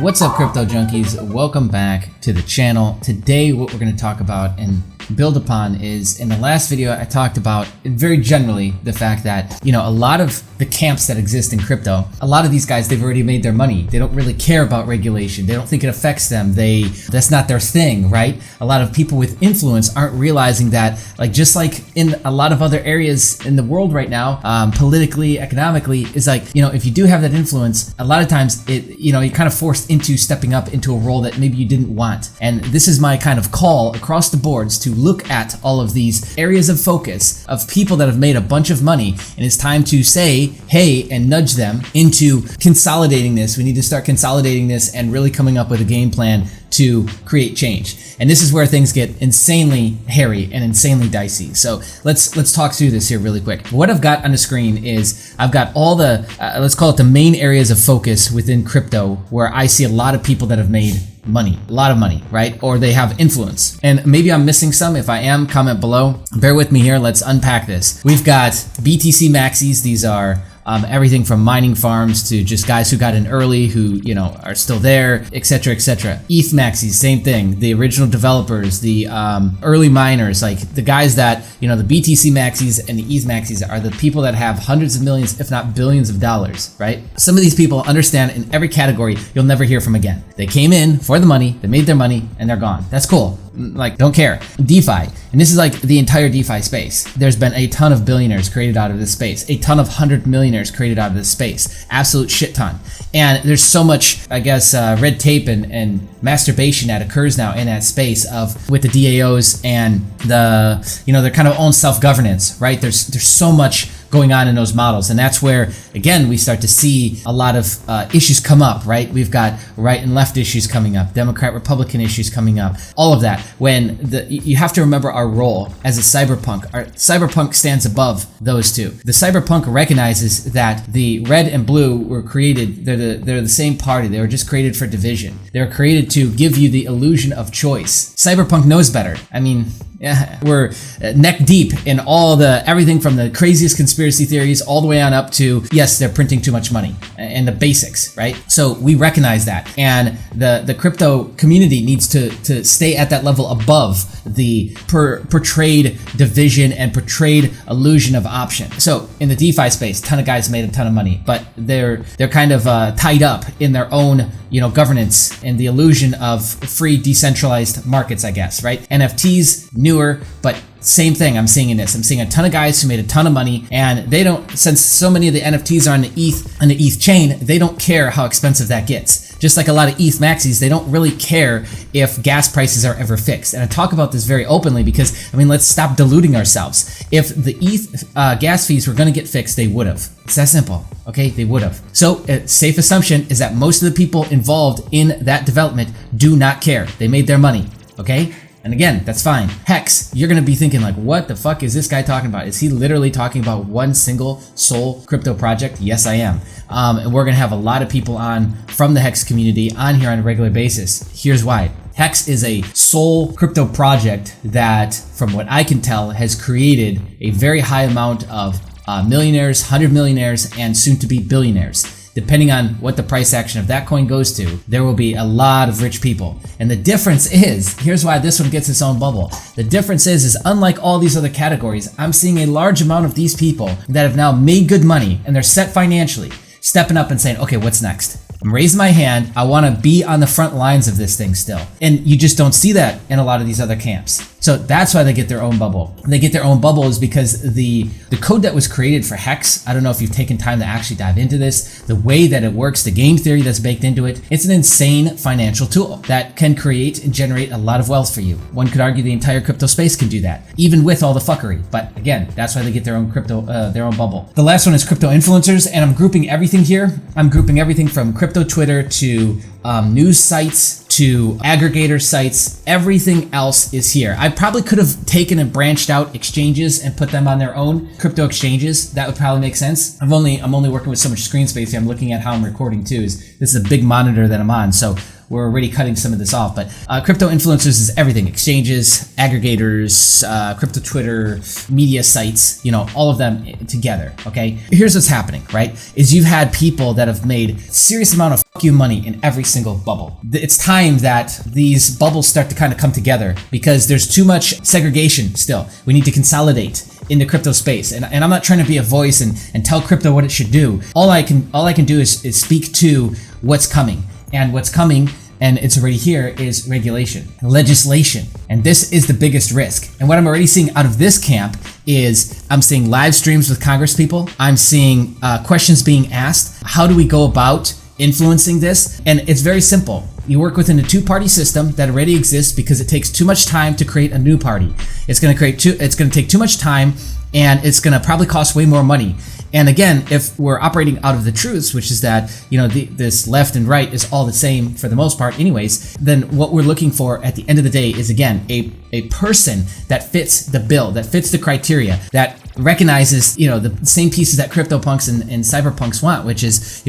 What's up, crypto junkies? Welcome back to the channel. Today what we're going to talk about and build upon is, in the last video I talked about very generally the fact that, a lot of the camps that exist in crypto, a lot of these guys, they've already made their money. They don't really care about regulation. They don't think it affects them. That's not their thing, right? A lot of people with influence aren't realizing that, just like in a lot of other areas in the world right now, politically, economically, is if you do have that influence, a lot of times you're kind of forced into stepping up into a role that maybe you didn't want. And this is my kind of call across the boards to look at all of these areas of focus of people that have made a bunch of money, and it's time to say, hey, and nudge them into consolidating this. We need to start consolidating this and really coming up with a game plan to create change. And this is where things get insanely hairy and insanely dicey. So let's talk through this here really quick. What I've got on the screen is I've got all the, let's call it the main areas of focus within crypto where I see a lot of people that have made money, a lot of money, right? Or they have influence. And maybe I'm missing some. If I am, comment below. Bear with me here. Let's unpack this. We've got BTC maxis. These are everything from mining farms to just guys who got in early, who, are still there, etc., etc. ETH maxis, same thing. The original developers, the early miners, the guys that, the BTC maxis and the ETH maxis are the people that have hundreds of millions, if not billions of dollars, right? Some of these people understand in every category you'll never hear from again. They came in for the money, they made their money, and they're gone. That's cool. Don't care. DeFi, and this is the entire DeFi space. There's been a ton of billionaires created out of this space, a ton of 100 millionaires created out of this space, absolute shit ton. And there's so much, red tape and masturbation that occurs now in that space with the DAOs and their kind of own self-governance, right? There's so much going on in those models. And that's where, again, we start to see a lot of issues come up, right? We've got right and left issues coming up, Democrat, Republican issues coming up, all of that. When you have to remember our role as a cyberpunk. Our cyberpunk stands above those two. The cyberpunk recognizes that the red and blue were created, they're the same party. They were just created for division. They're created to give you the illusion of choice. Cyberpunk knows better. Yeah, we're neck deep in everything from the craziest conspiracy theories all the way on up to, yes, they're printing too much money and the basics, right? So we recognize that, and the crypto community needs to stay at that level above the portrayed division and portrayed illusion of option. So in the DeFi space, a ton of guys made a ton of money, but they're kind of tied up in their own governance and the illusion of free decentralized markets, I guess, right? NFTs, newer, but same thing I'm seeing in this. I'm seeing a ton of guys who made a ton of money, and they don't, since so many of the NFTs are on the ETH chain, they don't care how expensive that gets. Just like a lot of ETH maxis, they don't really care if gas prices are ever fixed. And I talk about this very openly because, let's stop deluding ourselves. If the ETH gas fees were going to get fixed, they would have. It's that simple, okay? They would have. So a safe assumption is that most of the people involved in that development do not care. They made their money, okay? And again, that's fine. Hex, you're gonna be thinking what the fuck is this guy talking about? Is he literally talking about one single sole crypto project? Yes, I am. And we're gonna have a lot of people on from the Hex community on here on a regular basis. Here's why. Hex is a sole crypto project that, from what I can tell, has created a very high amount of millionaires, 100 millionaires, and soon to be billionaires. Depending on what the price action of that coin goes to, there will be a lot of rich people. And the difference is, here's why this one gets its own bubble. The difference is unlike all these other categories, I'm seeing a large amount of these people that have now made good money and they're set financially, stepping up and saying, okay, what's next? I'm raising my hand. I want to be on the front lines of this thing still. And you just don't see that in a lot of these other camps. So that's why they get their own bubble. They get their own bubble is because the code that was created for Hex, I don't know if you've taken time to actually dive into this, the way that it works, the game theory that's baked into it, it's an insane financial tool that can create and generate a lot of wealth for you. One could argue the entire crypto space can do that, even with all the fuckery. But again, that's why they get their own their own bubble. The last one is crypto influencers, and I'm grouping everything here. I'm grouping everything from crypto Twitter to news sites to aggregator sites. Everything else is here. I probably could have taken and branched out exchanges and put them on their own crypto exchanges. That would probably make sense. I'm only working with so much screen space here. I'm looking at how I'm recording too. This is a big monitor that I'm on. So we're already cutting some of this off. But crypto influencers is everything: exchanges, aggregators, crypto Twitter, media sites, all of them together. Okay, here's what's happening, right? Is you've had people that have made serious amount of fuck you money in every single bubble. It's time that these bubbles start to kind of come together, because there's too much segregation still. We need to consolidate in the crypto space. And I'm not trying to be a voice and tell crypto what it should do. All I can do is speak to what's coming. And what's coming, and it's already here, is regulation, legislation. And this is the biggest risk. And what I'm already seeing out of this camp is I'm seeing live streams with Congress people. I'm seeing questions being asked. How do we go about influencing this? And it's very simple. You work within a two-party system that already exists, because it takes too much time to create a new party. It's going to take too much time, and it's going to probably cost way more money. And again, if we're operating out of the truths, which is that, this left and right is all the same for the most part anyways, then what we're looking for at the end of the day is, again, a person that fits the bill, that fits the criteria, that recognizes, the same pieces that CryptoPunks and cyberpunks want, which is,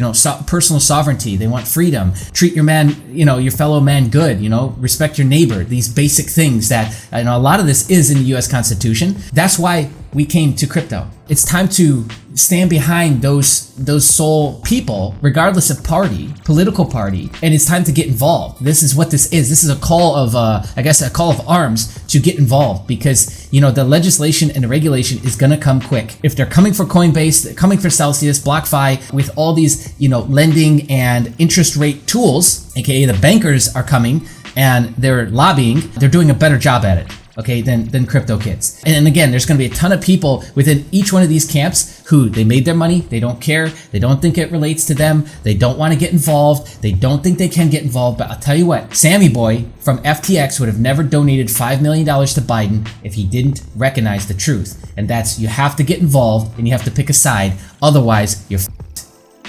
personal sovereignty. They want freedom. Treat your man, your fellow man good, respect your neighbor. These basic things that, a lot of this is in the US Constitution. That's why we came to crypto. It's time to stand behind those sole people, regardless of party, political party, and it's time to get involved. This is what this is. This is a call of, a call of arms to get involved, because, the legislation and the regulation is gonna come quick. If they're coming for Coinbase, they're coming for Celsius, BlockFi, with all these, lending and interest rate tools, aka the bankers are coming and they're lobbying, they're doing a better job at it. Okay, than crypto kids. And again, there's going to be a ton of people within each one of these camps who they made their money, they don't care, they don't think it relates to them, they don't want to get involved, they don't think they can get involved. But I'll tell you what, Sammy Boy from FTX would have never donated $5 million to Biden if he didn't recognize the truth. And that's, you have to get involved and you have to pick a side, otherwise you're f***ed.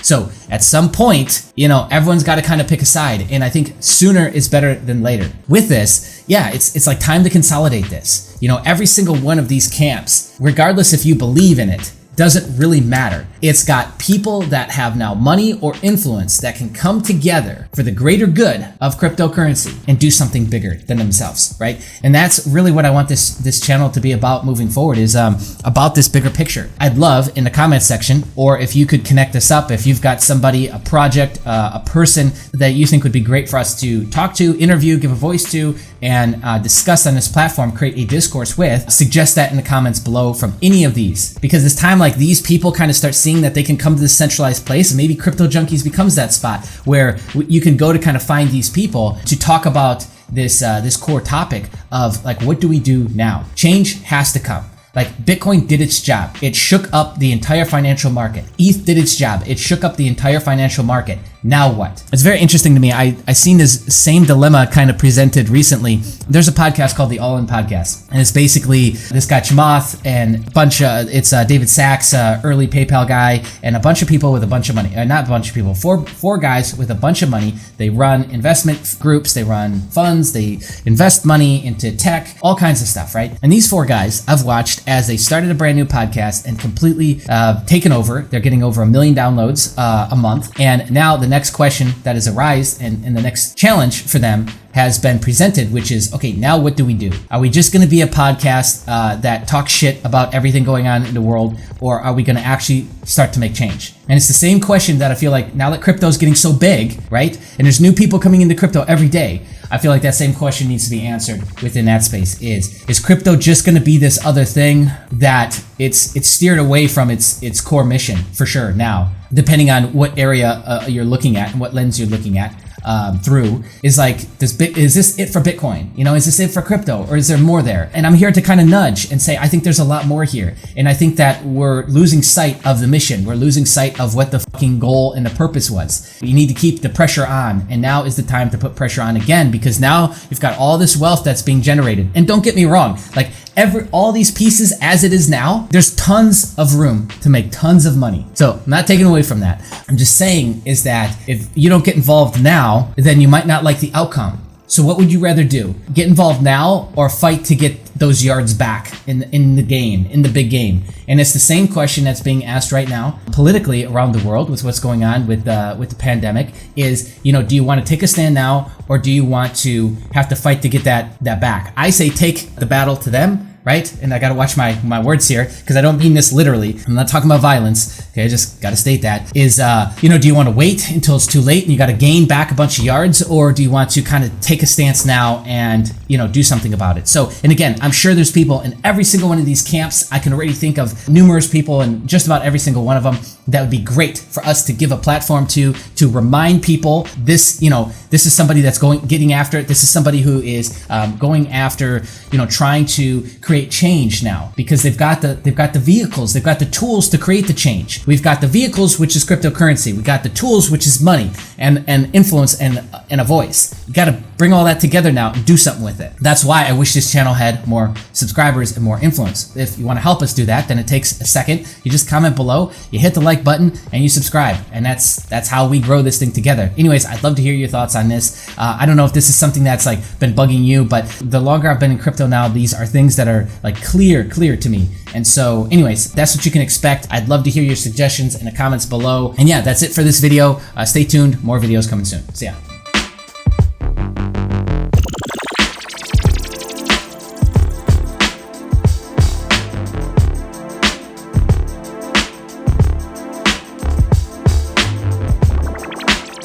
So at some point, everyone's got to kind of pick a side, and I think sooner is better than later. With this, it's like time to consolidate this. Every single one of these camps, regardless if you believe in it, doesn't really matter. It's got people that have now money or influence that can come together for the greater good of cryptocurrency and do something bigger than themselves, right? And that's really what I want this channel to be about moving forward, is about this bigger picture. I'd love in the comments section, or if you could connect us up, if you've got somebody, a project, a person that you think would be great for us to talk to, interview, give a voice to, and discuss on this platform, create a discourse with, suggest that in the comments below from any of these. Because it's time like these people kind of start seeing that they can come to this centralized place, and maybe Crypto Junkies becomes that spot where you can go to kind of find these people to talk about this core topic of, like, what do we do now? Change has to come. Like, Bitcoin did its job. It shook up the entire financial market. ETH did its job. It shook up the entire financial market. Now what? It's very interesting to me. I seen this same dilemma kind of presented recently. There's a podcast called the All In Podcast, and it's basically this guy Chamath and it's David Sachs, early PayPal guy, and a bunch of people with a bunch of money. Not a bunch of people, four guys with a bunch of money. They run investment groups, they run funds, they invest money into tech, all kinds of stuff, right? And these four guys I've watched as they started a brand new podcast and completely taken over. They're getting over 1 million downloads a month, and now the next question that has arisen and the next challenge for them has been presented, which is, okay, now what do we do? Are we just going to be a podcast that talks shit about everything going on in the world, or are we going to actually start to make change? And it's the same question that I feel like now that crypto is getting so big, right? And there's new people coming into crypto every day. I feel like that same question needs to be answered within that space. Is crypto just going to be this other thing that it's steered away from its core mission for sure now, depending on what area you're looking at and what lens you're looking at through, is like, is this it for Bitcoin? Is this it for crypto, or is there more there? And I'm here to kind of nudge and say, I think there's a lot more here. And I think that we're losing sight of the mission. We're losing sight of what the fucking goal and the purpose was. You need to keep the pressure on. And now is the time to put pressure on again, because now you've got all this wealth that's being generated. And don't get me wrong, like, all these pieces as it is now, there's tons of room to make tons of money. So I'm not taking away from that. I'm just saying is that if you don't get involved now, then you might not like the outcome. So what would you rather do? Get involved now or fight to get those yards back in the game, in the big game? And it's the same question that's being asked right now politically around the world with what's going on with the pandemic is, do you want to take a stand now or do you want to have to fight to get that back? I say take the battle to them. Right? And I got to watch my words here because I don't mean this literally. I'm not talking about violence. Okay, I just got to state that is, do you want to wait until it's too late and you got to gain back a bunch of yards, or do you want to kind of take a stance now and, do something about it? So, and again, I'm sure there's people in every single one of these camps. I can already think of numerous people in just about every single one of them that would be great for us to give a platform to remind people this, this is somebody that's getting after it. This is somebody who is going after, trying to create change now, because they've got the vehicles, they've got the tools to create the change. We've got the vehicles, which is cryptocurrency. We got the tools, which is money and influence and a voice. You got to bring all that together now and do something with it. That's why I wish this channel had more subscribers and more influence. If you want to help us do that, then it takes a second. You just comment below, you hit the like button, and you subscribe. And that's how we grow this thing together. Anyways, I'd love to hear your thoughts on this. I don't know if this is something that's been bugging you, but the longer I've been in crypto now, these are things that are clear to me. And so anyways, that's what you can expect. I'd love to hear your suggestions in the comments below. And yeah, that's it for this video. Stay tuned. More videos coming soon. See ya.